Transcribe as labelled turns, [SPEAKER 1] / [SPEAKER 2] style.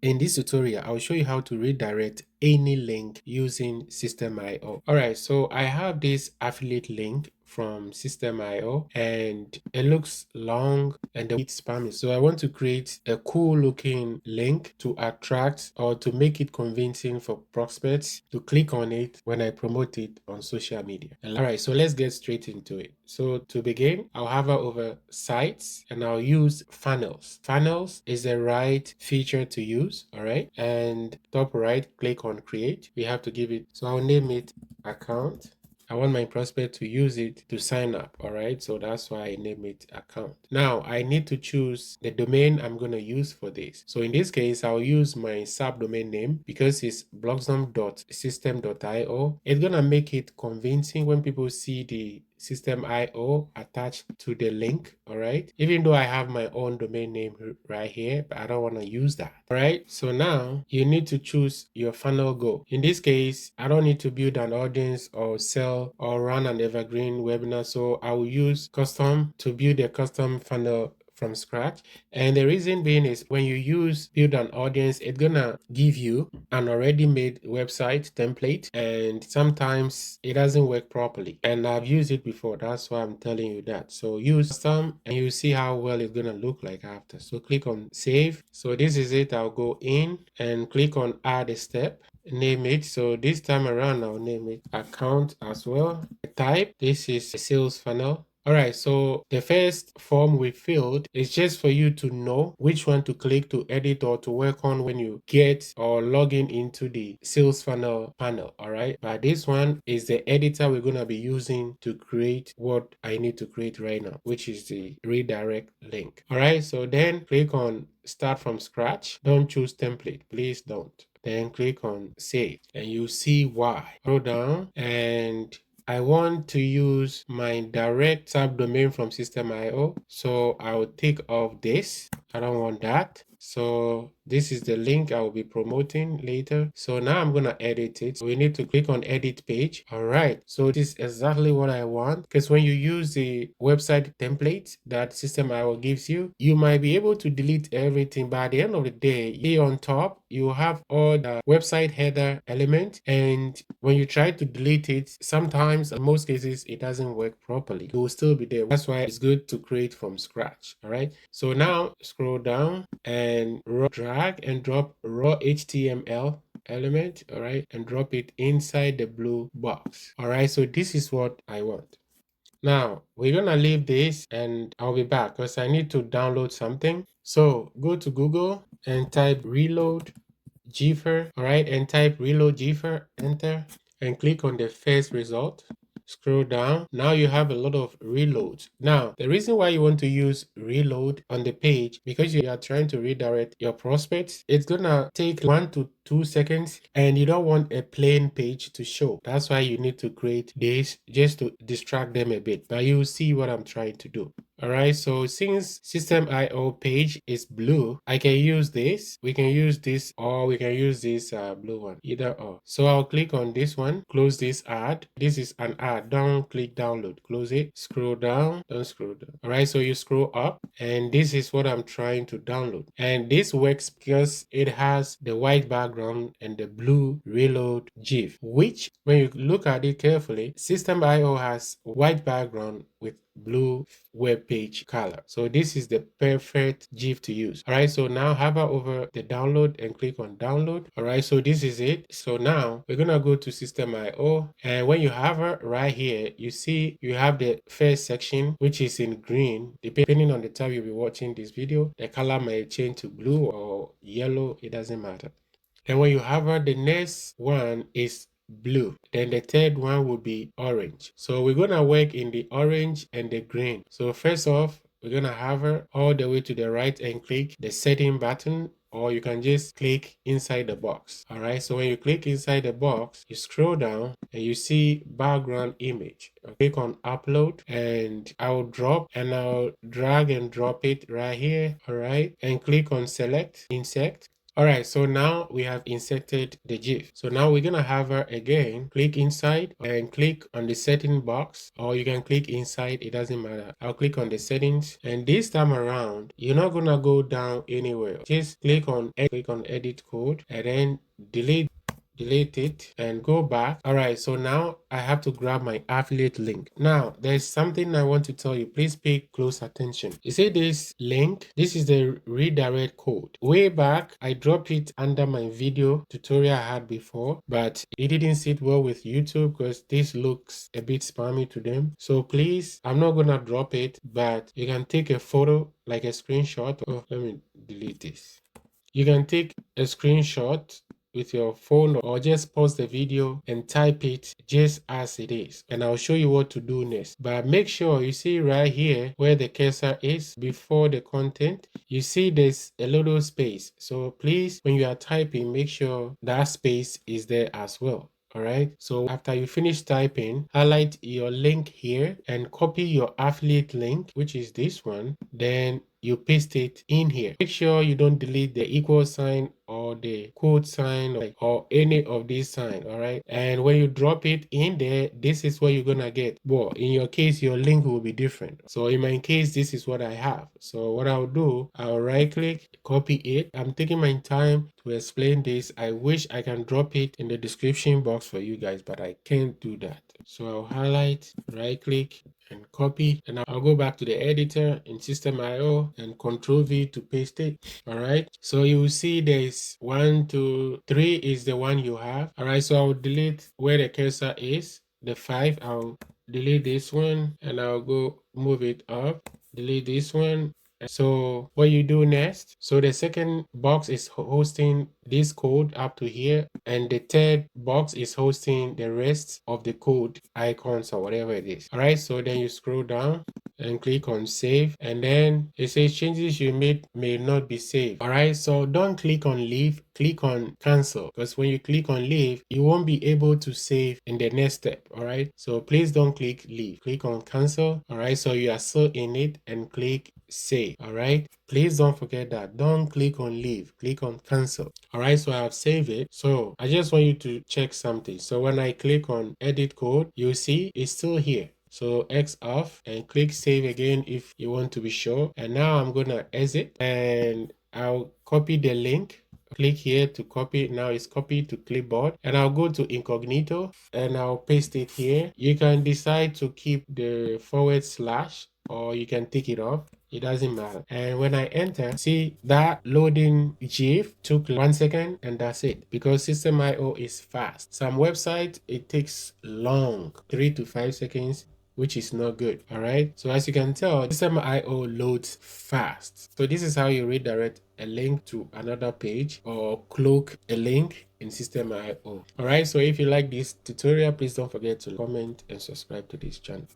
[SPEAKER 1] In this tutorial, I'll show you how to redirect any link using Systemeio. Alright, so I have this affiliate link from Systemeio and it looks long and it's spammy. So I want to create a cool looking link to attract or to make it convincing for prospects to click on it when I promote it on social media. Alright, so let's get straight into it. So to begin, I'll hover over sites and I'll use funnels. Funnels is the right feature to use, all right? And top right, click on create. We have to give it, so I'll name it account. I want my prospect to use it to sign up, all right? So that's why I name it account. Now I need to choose the domain I'm going to use for this. So in this case, I'll use my subdomain name because it's blogsdom.system.io. It's going to make it convincing when people see the Systemeio attached to the link, all right? Even though I have my own domain name right here, but I don't want to use that, all right? So now you need to choose your funnel goal. In this case, I don't need to build an audience or sell or run an evergreen webinar, so I will use custom to build a custom funnel from scratch. And the reason being is when you use build an audience, it's gonna give you an already made website template, and sometimes it doesn't work properly, and I've used it before. That's why I'm telling you that. So use some and you see how well it's gonna look like after. So click on save. So this is it. I'll go in and click on add a step, name it. So this time around I'll name it account as well. Type, this is a sales funnel. All right, so the first form we filled is just for you to know which one to click to edit or to work on when you get or log in into the sales funnel panel. All right, but this one is the editor we're going to be using to create what I need to create right now, which is the redirect link. All right, so then click on start from scratch. Don't choose template, please don't. Then click on save and you see why. Scroll down and I want to use my direct subdomain from Systemeio, so I will take off this. I don't want that. So this is the link I will be promoting later. So now I'm going to edit it. So we need to click on edit page. All right. So this is exactly what I want, because when you use the website template that Systemeio gives you, you might be able to delete everything, but at the end of the day, here on top, you have all the website header element, and when you try to delete it, sometimes in most cases it doesn't work properly. It will still be there. That's why it's good to create from scratch. All right, so now scroll down and drag and drop raw HTML element, all right, and drop it inside the blue box. All right, so this is what I want. Now we're gonna leave this and I'll be back because I need to download something. So go to Google and type reload Gfer, all right, and type reload Gfer, enter, and click on the first result. Scroll down. Now you have a lot of reloads. Now, the reason why you want to use reload on the page, because you are trying to redirect your prospects, it's gonna take 1 to 2 seconds and you don't want a plain page to show. That's why you need to create this just to distract them a bit, but you'll see what I'm trying to do. All right, so since Systemeio page is blue, I can use this. We can use this, or we can use this blue one, either or. So I'll click on this one, close this ad. This is an ad. Don't click download, close it, scroll down, don't scroll down. All right, so you scroll up, and this is what I'm trying to download. And this works because it has the white background and the blue reload GIF, which when you look at it carefully, Systemeio has white background with blue web page color. So this is the perfect GIF to use. All right, so now hover over the download and click on download. All right, so this is it. So now we're gonna go to Systemeio, and when you hover right here, you see you have the first section, which is in green. Depending on the time you'll be watching this video, the color may change to blue or yellow, it doesn't matter. And when you hover, the next one is blue. Then the third one will be orange. So we're going to work in the orange and the green. So first off, we're going to hover all the way to the right and click the setting button, or you can just click inside the box. All right, so when you click inside the box, you scroll down and you see background image. Click on upload, and I'll drop and I'll drag and drop it right here. All right, and click on select insert. All right, so now we have inserted the GIF. So now we're gonna have her again, click inside and click on the setting box, or you can click inside, it doesn't matter. I'll click on the settings, and this time around, you're not gonna go down anywhere. Just click on edit code and then delete it and go back. All right, so now I have to grab my affiliate link. Now there's something I want to tell you. Please pay close attention. You see this link? This is the redirect code. Way back I dropped it under my video tutorial I had before, but it didn't sit well with YouTube because this looks a bit spammy to them. So please, I'm not gonna drop it, but you can take a photo, like a screenshot. Oh, let me delete this. You can take a screenshot with your phone or just pause the video and type it just as it is, and I'll show you what to do next. But make sure you see right here where the cursor is before the content, you see there's a little space. So please, when you are typing, make sure that space is there as well. All right, so after you finish typing, highlight your link here and copy your affiliate link, which is this one, then you paste it in here. Make sure you don't delete the equal sign or the quote sign or any of these signs. All right, and when you drop it in there, this is what you're gonna get. Well, in your case, your link will be different. So in my case, this is what I have. So what I'll do, I'll right click, copy it. I'm taking my time to explain this. I wish I can drop it in the description box for you guys, but I can't do that. So I'll highlight, right click, and copy, and I'll go back to the editor in Systemeio and Control V to paste it. All right, so you will see there's 1, 2, 3 is the one you have. All right, so I'll delete where the cursor is, the 5. I'll delete this one and I'll go move it up, delete this one. So what you do next, so the second box is hosting this code up to here, and the third box is hosting the rest of the code icons or whatever it is. All right, so then you scroll down and click on save, and then it says changes you made may not be saved. All right, so don't click on leave, click on cancel, because when you click on leave, you won't be able to save in the next step. All right, so please don't click leave, click on cancel. All right, so you are still in it, and click save. All right, please don't forget that. Don't click on leave, click on cancel. All right, so I have saved it. So I just want you to check something. So when I click on edit code, you see it's still here. So X off and click save again if you want to be sure. And now I'm gonna exit and I'll copy the link. Click here to copy. Now it's copied to clipboard, and I'll go to incognito and I'll paste it here. You can decide to keep the / or you can take it off. It doesn't matter. And when I enter, see that loading GIF took 1 second, and that's it, because Systemeio is fast. Some websites it takes long, 3 to 5 seconds, which is not good. All right, so as you can tell, Systemeio loads fast. So this is how you redirect a link to another page or cloak a link in Systemeio. All right, so if you like this tutorial, please don't forget to comment and subscribe to this channel.